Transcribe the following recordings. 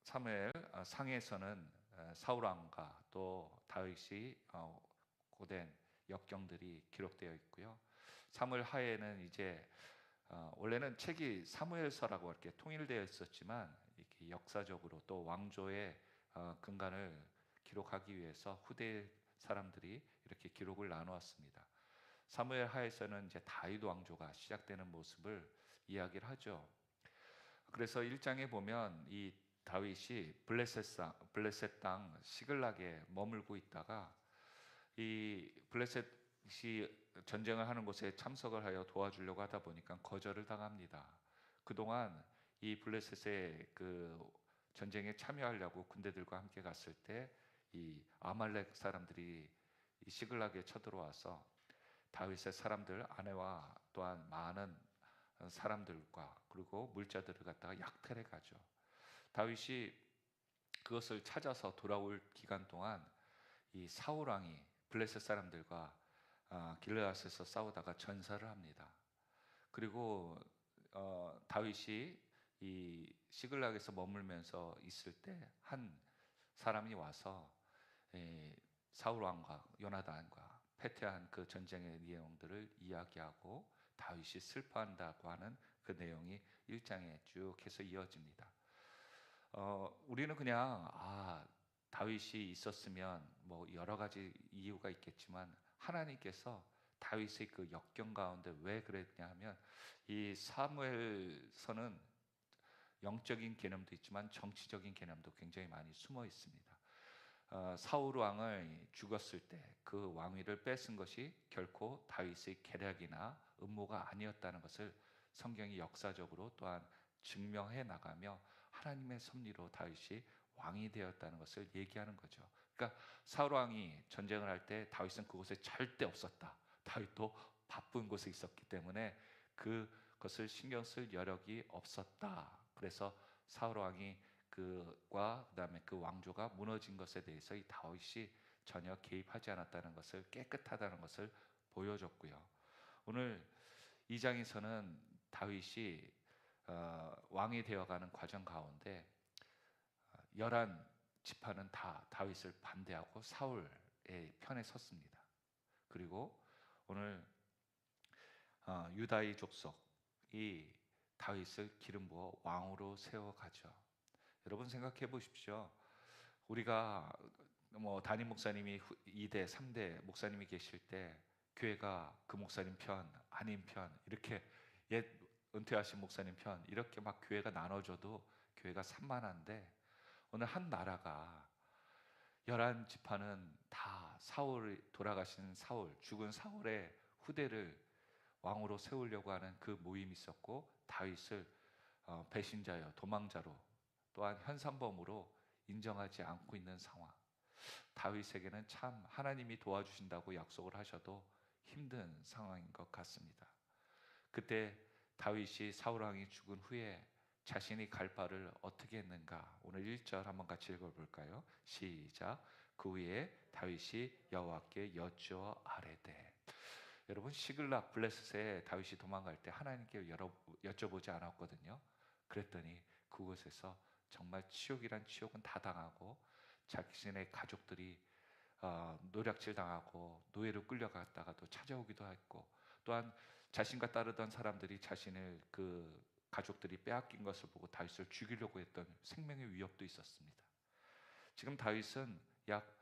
사무엘 상에서는 사울 왕과 또 다윗이 고된 역경들이 기록되어 있고요. 사무엘 하에는 이제 원래는 책이 사무엘서라고 이렇게 통일되어 있었지만 이렇게 역사적으로 또 왕조의 근간을 기록하기 위해서 후대 사람들이 이렇게 기록을 나누었습니다. 사무엘 하에서는 이제 다윗 왕조가 시작되는 모습을 이야기를 하죠. 그래서 1장에 보면 이 다윗이 블레셋 땅 시글락에 머물고 있다가 이 블레셋이 전쟁을 하는 곳에 참석을 하여 도와주려고 하다 보니까 거절을 당합니다. 그동안 이 블레셋의 그 전쟁에 참여하려고 군대들과 함께 갔을 때 이 아말렉 사람들이 이 시글락에 쳐들어와서 다윗의 사람들 아내와 또한 많은 사람들과 그리고 물자들을 갖다가 약탈해 가죠. 다윗이 그것을 찾아서 돌아올 기간 동안 이 사울 왕이 블레셋 사람들과 길르앗에서 싸우다가 전사를 합니다. 그리고 다윗이 이 시글락에서 머물면서 있을 때 한 사람이 와서 사울 왕과 요나단과 패퇴한 그 전쟁의 내용들을 이야기하고 다윗이 슬퍼한다고 하는 그 내용이 1장에 쭉 해서 이어집니다. 우리는 그냥 다윗이 있었으면 뭐 여러 가지 이유가 있겠지만 하나님께서 다윗의 그 역경 가운데 왜 그랬냐 하면 이 사무엘서는 영적인 개념도 있지만 정치적인 개념도 굉장히 많이 숨어 있습니다. 사울 왕을 죽었을 때 그 왕위를 뺏은 것이 결코 다윗의 계략이나 음모가 아니었다는 것을 성경이 역사적으로 또한 증명해 나가며 하나님의 섭리로 다윗이 왕이 되었다는 것을 얘기하는 거죠. 그러니까 사울 왕이 전쟁을 할 때 다윗은 그곳에 절대 없었다. 다윗도 바쁜 곳에 있었기 때문에 그것을 신경 쓸 여력이 없었다. 그래서 사울 왕이 그다음에 그 왕조가 무너진 것에 대해서 이 다윗이 전혀 개입하지 않았다는 것을 깨끗하다는 것을 보여줬고요. 오늘 2장에서는 다윗이 왕이 되어가는 과정 가운데 11 지파는 다 다윗을 반대하고 사울의 편에 섰습니다. 그리고 오늘 유다의 족속이 다윗을 기름 부어 왕으로 세워가죠. 여러분 생각해 보십시오. 우리가 뭐 담임 목사님이 2대, 3대 목사님이 계실 때 교회가 그 목사님 편, 아닌 편 이렇게 옛 은퇴하신 목사님 편 이렇게 막 교회가 나눠져도 교회가 산만한데 어느 한 나라가 11지파는 다 돌아가신 사울, 죽은 사울의 후대를 왕으로 세우려고 하는 그 모임이 있었고 다윗을 배신자여 도망자로 또한 현산범으로 인정하지 않고 있는 상황. 다윗에게는 참 하나님이 도와주신다고 약속을 하셔도 힘든 상황인 것 같습니다. 그때 다윗이 사울 왕이 죽은 후에 자신이 갈 바를 어떻게 했는가? 오늘 1절 한번 같이 읽어볼까요? 시작. 그 후에 다윗이 여호와께 여쭈어 아뢰되. 여러분 시글락 블레셋에 다윗이 도망갈 때 하나님께 여쭤보지 않았거든요. 그랬더니 그곳에서 정말 치욕이란 치욕은 다 당하고 자신의 가족들이 노략질 당하고 노예로 끌려갔다가 또 찾아오기도 했고 또한 자신과 따르던 사람들이 자신을 그 가족들이 빼앗긴 것을 보고 다윗을 죽이려고 했던 생명의 위협도 있었습니다. 지금 다윗은 약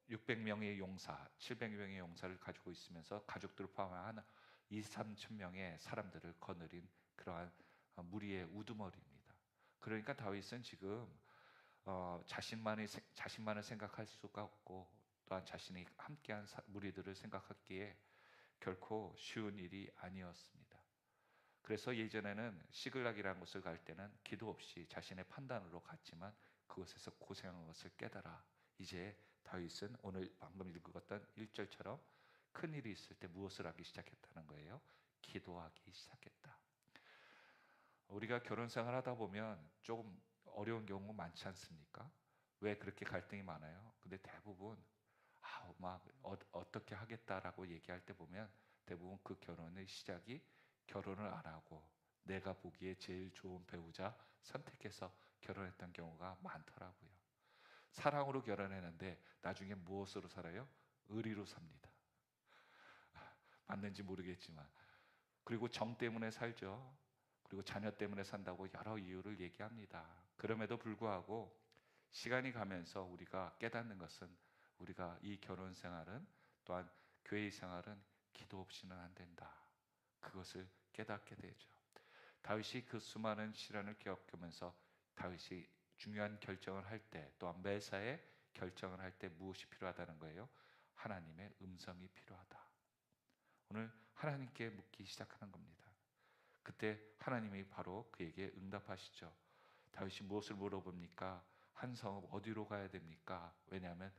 600명의 용사, 700명의 용사를 가지고 있으면서 가족들을 포함한 2, 3천 명의 사람들을 거느린 그러한 무리의 우두머리입니다. 그러니까 다윗은 지금 자신만을 생각할 수가 없고 또한 자신이 함께한 무리들을 생각하기에 결코 쉬운 일이 아니었습니다. 그래서 예전에는 시글락이라는 곳을 갈 때는 기도 없이 자신의 판단으로 갔지만 그곳에서 고생한 것을 깨달아 이제 다윗은 오늘 방금 읽었던 1절처럼 큰 일이 있을 때 무엇을 하기 시작했다는 거예요? 기도하기 시작했다. 우리가 결혼 생활 하다 보면 조금 어려운 경우 많지 않습니까? 왜 그렇게 갈등이 많아요? 근데 대부분 어떻게 하겠다라고 얘기할 때 보면 대부분 그 결혼의 시작이 결혼을 안 하고 내가 보기에 제일 좋은 배우자 선택해서 결혼했던 경우가 많더라고요. 사랑으로 결혼했는데 나중에 무엇으로 살아요? 의리로 삽니다. 맞는지 모르겠지만. 그리고 정 때문에 살죠. 그리고 자녀 때문에 산다고 여러 이유를 얘기합니다. 그럼에도 불구하고 시간이 가면서 우리가 깨닫는 것은, 우리가 이 결혼 생활은, 또한 교회 생활은 기도 없이는 안 된다. 그것을 깨닫게 되죠. 다윗이 그 수많은 시련을 겪으면서 다윗이 중요한 결정을 할 때, 또한 매사에 결정을 할 때 무엇이 필요하다는 거예요? 하나님의 음성이 필요하다. 오늘 하나님께 묻기 시작하는 겁니다. 그때 하나님이 바로 그에게 응답하시죠. 다윗이 무엇을 물어봅니까? 한 성읍 어디로 가야 됩니까? 왜냐하면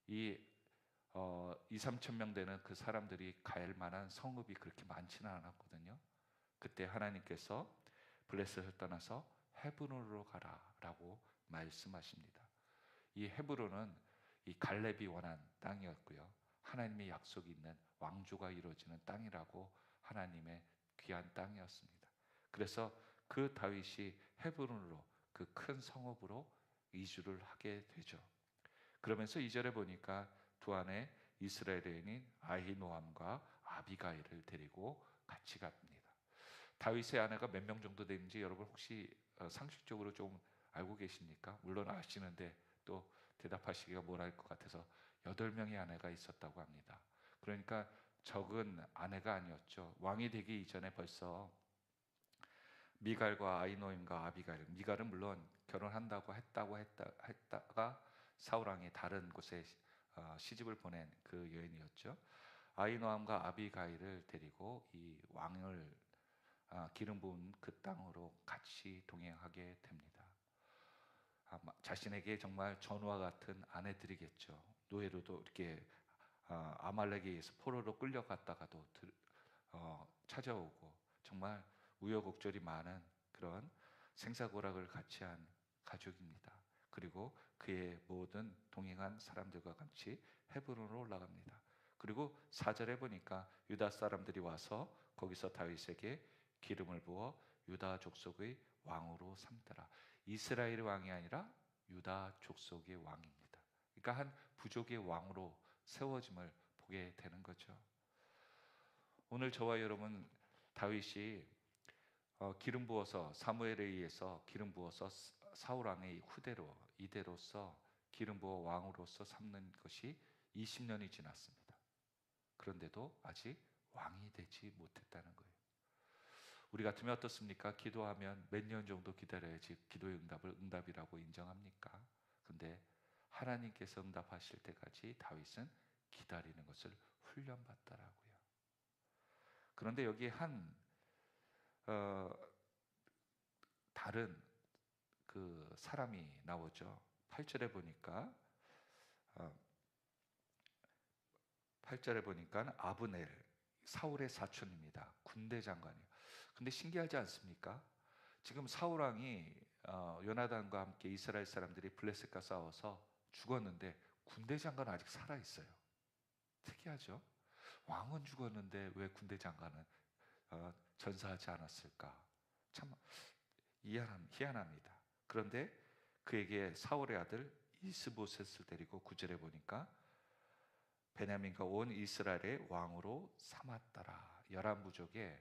이 2, 3천 명 되는 그 사람들이 갈 만한 성읍이 그렇게 많지는 않았거든요. 그때 하나님께서 블레셋을 떠나서 헤브론으로 가라라고 말씀하십니다. 이 헤브론은 이 갈렙이 원한 땅이었고요. 하나님의 약속이 있는 왕조가 이루어지는 땅이라고, 하나님의 귀한 땅이었습니다. 그래서 그 다윗이 헤브론으로, 그 큰 성읍으로 이주를 하게 되죠. 그러면서 2절에 보니까 두 아내 이스라엘 여인인 아히노함과 아비가일을 데리고 같이 갑니다. 다윗의 아내가 몇 명 정도 되는지 여러분 혹시 상식적으로 좀 알고 계십니까? 물론 아시는데 또 대답하시기가 뭐랄 것 같아서 8명의 아내가 있었다고 합니다. 그러니까 적은 아내가 아니었죠. 왕이 되기 이전에 벌써 미갈과 아히노임과 아비가일, 미갈은 물론 결혼한다고 했다가 사울 왕이 다른 곳에 시집을 보낸 그 여인이었죠. 아히노함과 아비가일을 데리고 이 왕을 기름 부은 그 땅으로 같이 동행하게 됩니다. 자신에게 정말 전우와 같은 아내들이겠죠. 노예로도 이렇게 아말렉에 의해서 포로로 끌려갔다가도 찾아오고, 정말 우여곡절이 많은 그런 생사고락을 같이 한 가족입니다. 그리고 그의 모든 동행한 사람들과 같이 헤브론으로 올라갑니다. 그리고 4절에 보니까 유다 사람들이 와서 거기서 다윗에게 기름을 부어 유다 족속의 왕으로 삼더라. 이스라엘의 왕이 아니라 유다 족속의 왕입니다. 그러니까 한 부족의 왕으로 세워짐을 보게 되는 거죠. 오늘 저와 여러분, 다윗이 기름 부어서, 사무엘에 의해서 기름 부어서 사울 왕의 후대로, 이대로서 기름 부어 왕으로서 삼는 것이 20년이 지났습니다. 그런데도 아직 왕이 되지 못했다는 거예요. 우리 같으면 어떻습니까? 기도하면 몇 년 정도 기다려야지 기도의 응답을 응답이라고 인정합니까? 근데 하나님께서 응답하실 때까지 다윗은 기다리는 것을 훈련받더라고요. 그런데 여기 한 다른 그 사람이 나오죠. 8절에 보니까 8절에 보니까 아브넬, 사울의 사촌입니다. 군대 장관이요. 근데 신기하지 않습니까? 지금 사울 왕이 요나단과 함께 이스라엘 사람들이 블레셋과 싸워서 죽었는데 군대 장관은 아직 살아 있어요. 특이하죠? 왕은 죽었는데 왜 군대 장관은 전사하지 않았을까? 참 희한합니다. 그런데 그에게 사울의 아들 이스보셋을 데리고 9절에 보니까 베냐민과 온 이스라엘의 왕으로 삼았더라. 11부족의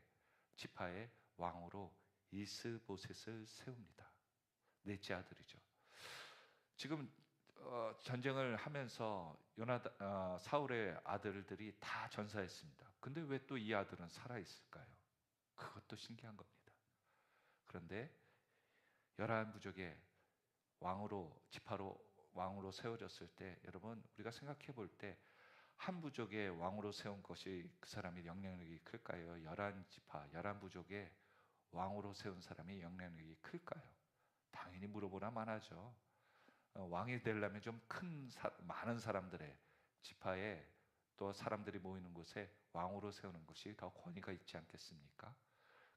지파의 왕으로 이스보셋을 세웁니다. 넷째 아들이죠. 지금 전쟁을 하면서 사울의 아들들이 다 전사했습니다. 근데 왜 또 이 아들은 살아 있을까요? 그것도 신기한 겁니다. 그런데 11부족의 왕으로, 지파로 왕으로 세워졌을 때, 여러분 우리가 생각해 볼 때 한 부족의 왕으로 세운 것이 그 사람이 영향력이 클까요? 11지파, 11부족의 왕으로 세운 사람이 영향력이 클까요? 당연히 물어보나 하죠. 왕이 되려면 좀 많은 사람들의 지파에, 또 사람들이 모이는 곳에 왕으로 세우는 것이 더 권위가 있지 않겠습니까?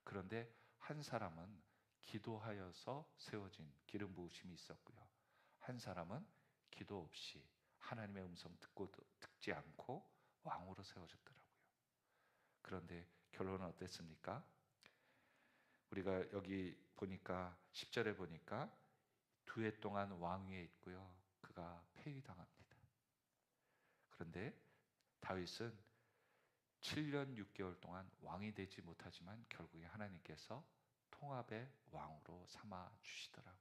그런데 한 사람은 기도하여서 세워진 기름 부으심이 있었고요. 한 사람은 기도 없이 하나님의 음성 듣지 않고 왕으로 세워졌더라고요. 그런데 결론은 어땠습니까? 우리가 여기 보니까 10절에 보니까 2해 동안 왕 위에 있고요. 그가 폐위당합니다. 그런데 다윗은 7년 6개월 동안 왕이 되지 못하지만 결국에 하나님께서 통합의 왕으로 삼아 주시더라고요.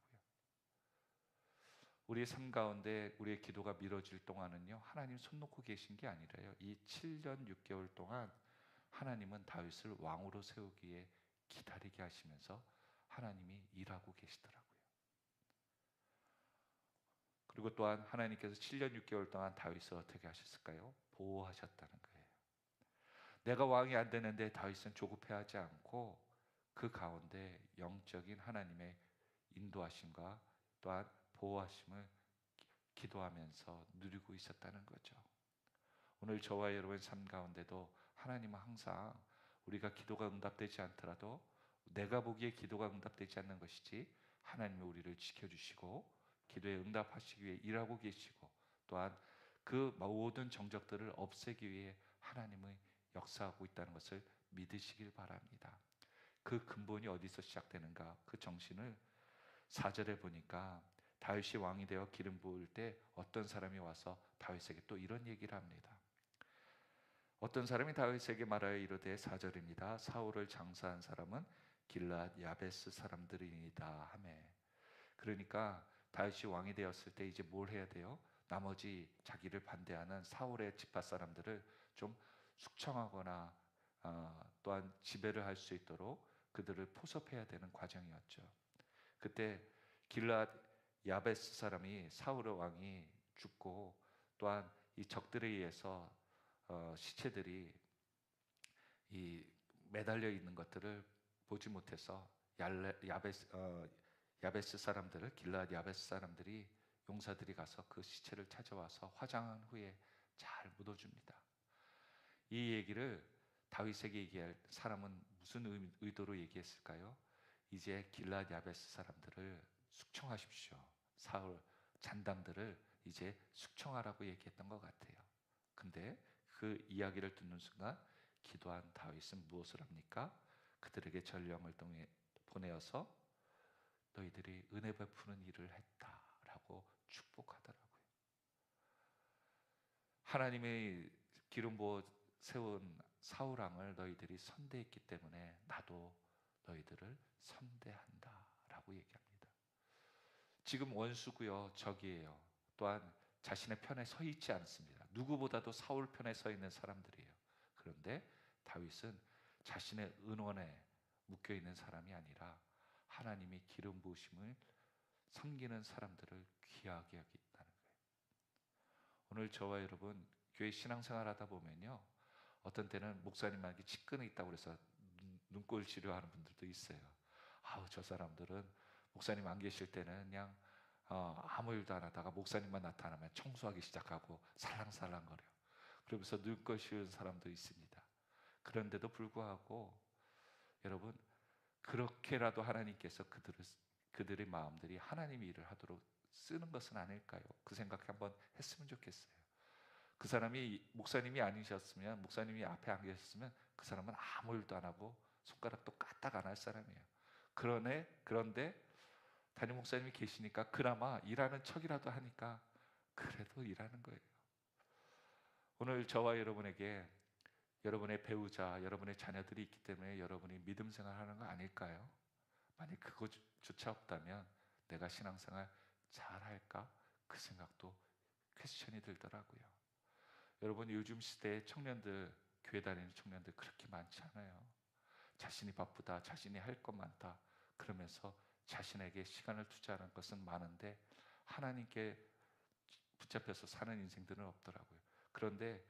우리의 삶 가운데 우리의 기도가 미뤄질 동안은요, 하나님 손 놓고 계신 게 아니라요, 이 7년 6개월 동안 하나님은 다윗을 왕으로 세우기에 기다리게 하시면서 하나님이 일하고 계시더라고요. 그리고 또한 하나님께서 7년 6개월 동안 다윗을 어떻게 하셨을까요? 보호하셨다는 거예요. 내가 왕이 안 되는데 다윗은 조급해하지 않고 그 가운데 영적인 하나님의 인도하심과 또한 보호하심을 기도하면서 누리고 있었다는 거죠. 오늘 저와 여러분의 삶 가운데도 하나님은 항상 우리가 기도가 응답되지 않더라도 내가 보기에 기도가 응답되지 않는 것이지 하나님이 우리를 지켜주시고 기도에 응답하시기 위해 일하고 계시고 또한 그 모든 정적들을 없애기 위해 하나님의 역사하고 있다는 것을 믿으시길 바랍니다. 그 근본이 어디서 시작되는가? 그 정신을 4절에 보니까 다윗이 왕이 되어 기름 부을 때 어떤 사람이 와서 다윗에게 또 이런 얘기를 합니다. 어떤 사람이 다윗에게 말하여 이르되 4절입니다. 사울을 장사한 사람은 길앗 야베스 사람들이니이다 하매. 그러니까 다윗이 왕이 되었을 때 이제 뭘 해야 돼요? 나머지 자기를 반대하는 사울의 지파 사람들을 좀 숙청하거나 또한 지배를 할 수 있도록 그들을 포섭해야 되는 과정이었죠. 그때 길앗 야베스 사람이 사울의 왕이 죽고 또한 이 적들에 의해서 시체들이 이 매달려 있는 것들을 보지 못해서 야베스 사람들을 길앗 야베스 사람들이 용사들이 가서 그 시체를 찾아와서 화장한 후에 잘 묻어줍니다. 이 얘기를 다윗에게 얘기할 사람은 무슨 의도로 얘기했을까요? 이제 길앗 야베스 사람들을 숙청하십시오. 사울 잔당들을 이제 숙청하라고 얘기했던 것 같아요. 근데 그 이야기를 듣는 순간 기도한 다윗은 무엇을 합니까? 그들에게 전령을 보내어서 너희들이 은혜 베푸는 일을 했다라고 축복하더라고요. 하나님의 기름 부어 세운 사울 왕을 너희들이 선대했기 때문에 나도 너희들을 선대한다라고 얘기합니다. 지금 원수고요, 적이에요. 또한 자신의 편에 서 있지 않습니다. 누구보다도 사울 편에 서 있는 사람들이에요. 그런데 다윗은 자신의 은원에 묶여 있는 사람이 아니라 하나님이 기름 부으심을 섬기는 사람들을 귀하게 여긴다는 거예요. 오늘 저와 여러분 교회 신앙생활하다 보면요, 어떤 때는 목사님한테 직근이 있다고 해서 눈꼴 치료하는 분들도 있어요. 아우, 저 사람들은 목사님 안 계실 때는 그냥 아무 일도 안 하다가 목사님만 나타나면 청소하기 시작하고 살랑살랑거려요. 그러면서 눈꼴 씌우는 사람도 있습니다. 그런데도 불구하고 여러분, 그렇게라도 하나님께서 그들의 마음들이 하나님 일을 하도록 쓰는 것은 아닐까요? 그 생각 한번 했으면 좋겠어요. 그 사람이 목사님이 아니셨으면, 목사님이 앞에 안 계셨으면 그 사람은 아무 일도 안 하고 손가락도 까딱 안 할 사람이에요. 그런데 담임 목사님이 계시니까 그나마 일하는 척이라도 하니까 그래도 일하는 거예요. 오늘 저와 여러분에게 여러분의 배우자, 여러분의 자녀들이 있기 때문에 여러분이 믿음 생활하는 거 아닐까요? 만약 그것조차 없다면 내가 신앙생활 잘할까? 그 생각도 퀘스천이 들더라고요. 여러분, 요즘 시대의 청년들, 교회 다니는 청년들 그렇게 많지 않아요. 자신이 바쁘다, 자신이 할 것 많다 그러면서 자신에게 시간을 투자하는 것은 많은데 하나님께 붙잡혀서 사는 인생들은 없더라고요. 그런데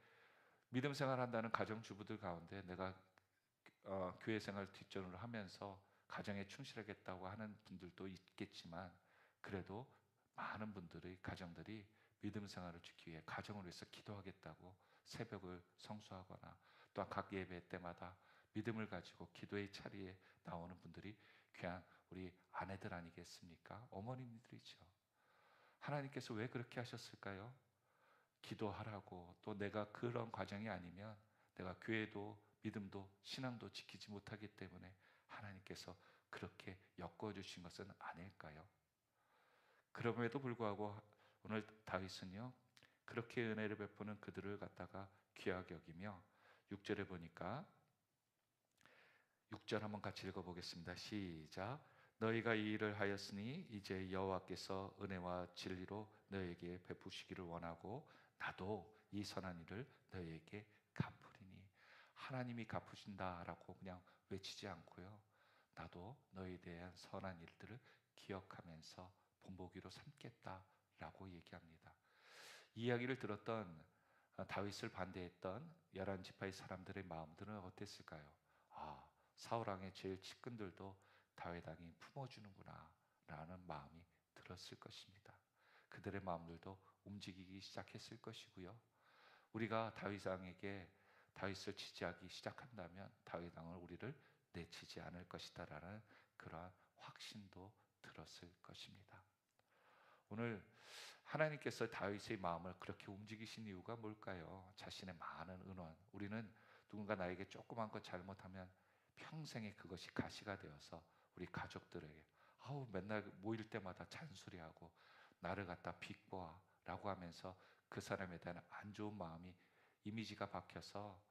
믿음 생활한다는 가정주부들 가운데 내가 교회 생활 뒷전으로 하면서 가정에 충실하겠다고 하는 분들도 있겠지만 그래도 많은 분들의 가정들이 믿음 생활을 지키기 위해 가정을 위해서 기도하겠다고 새벽을 성수하거나 또한 각 예배 때마다 믿음을 가지고 기도의 자리에 나오는 분들이 귀한 우리 아내들 아니겠습니까? 어머님들이죠. 하나님께서 왜 그렇게 하셨을까요? 기도하라고. 또 내가 그런 과정이 아니면 내가 교회도 믿음도 신앙도 지키지 못하기 때문에 하나님께서 그렇게 엮어주신 것은 아닐까요? 그럼에도 불구하고 오늘 다윗은요, 그렇게 은혜를 베푸는 그들을 갖다가 귀하게 여기며 6절에 보니까 6절 한번 같이 읽어보겠습니다. 시작. 너희가 이 일을 하였으니 이제 여호와께서 은혜와 진리로 너희에게 베푸시기를 원하고 나도 이 선한 일을 너희에게 갚으리니. 하나님이 갚으신다라고 그냥 외치지 않고요, 나도 너희에 대한 선한 일들을 기억하면서 본보기로 삼겠다라고 얘기합니다. 이 이야기를 들었던 다윗을 반대했던 11지파의 사람들의 마음들은 어땠을까요? 아, 사울왕의 제일 측근들도 다윗 왕이 품어주는구나 라는 마음이 들었을 것입니다. 그들의 마음들도 움직이기 시작했을 것이고요, 우리가 다윗 왕에게 다윗을 지지하기 시작한다면 다윗 왕은 우리를 내치지 않을 것이다 라는 그러한 확신도 들었을 것입니다. 오늘 하나님께서 다윗의 마음을 그렇게 움직이신 이유가 뭘까요? 자신의 많은 은원, 우리는 누군가 나에게 조그만 것 잘못하면 평생에 그것이 가시가 되어서 우리 가족들에게 맨날 모일 때마다 잔소리하고 나를 갖다 비꼬아 라고 하면서 그 사람에 대한 안 좋은 마음이 이미지가 박혀서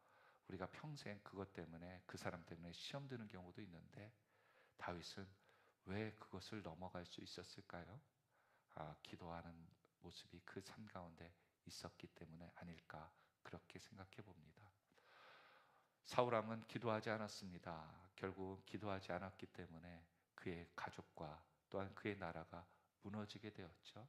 우리가 평생 그것 때문에, 그 사람 때문에 시험 드는 경우도 있는데, 다윗은 왜 그것을 넘어갈 수 있었을까요? 기도하는 모습이 그 삶 가운데 있었기 때문에 아닐까, 그렇게 생각해 봅니다. 사울왕은 기도하지 않았습니다. 결국 기도하지 않았기 때문에 그의 가족과 또한 그의 나라가 무너지게 되었죠.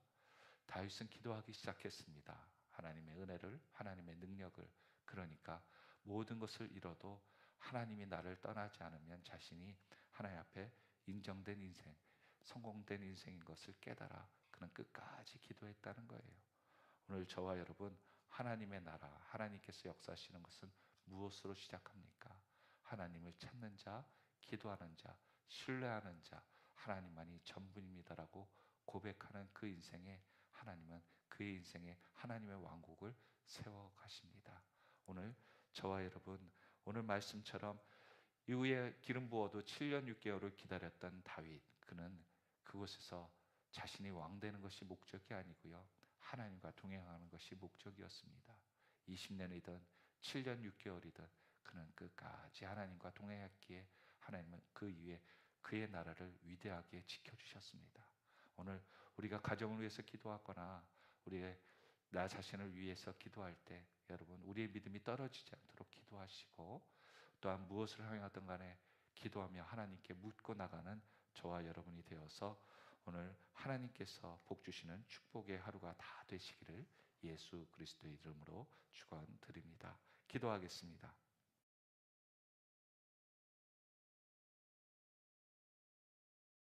다윗은 기도하기 시작했습니다. 하나님의 은혜를, 하나님의 능력을. 그러니까 모든 것을 잃어도 하나님이 나를 떠나지 않으면 자신이 하나님 앞에 인정된 인생, 성공된 인생인 것을 깨달아 그는 끝까지 기도했다는 거예요. 오늘 저와 여러분, 하나님의 나라, 하나님께서 역사하시는 것은 무엇으로 시작합니까? 하나님을 찾는 자, 기도하는 자, 신뢰하는 자, 하나님만이 전부입니다라고 고백하는 그 인생에 하나님은 그의 인생에 하나님의 왕국을 세워 가십니다. 오늘 저와 여러분, 오늘 말씀처럼 이후에 기름 부어도 7년 6개월을 기다렸던 다윗, 그는 그곳에서 자신이 왕 되는 것이 목적이 아니고요, 하나님과 동행하는 것이 목적이었습니다. 20년이든 7년 6개월이든 그는 끝까지 하나님과 동행했기에 하나님은 그 이후에 그의 나라를 위대하게 지켜주셨습니다. 오늘 우리가 가정을 위해서 기도하거나 우리의 나 자신을 위해서 기도할 때 여러분, 우리의 믿음이 떨어지지 않도록 기도하시고, 또한 무엇을 향하든 간에 기도하며 하나님께 묻고 나가는 저와 여러분이 되어서 오늘 하나님께서 복 주시는 축복의 하루가 다 되시기를 예수 그리스도의 이름으로 축원드립니다. 기도하겠습니다.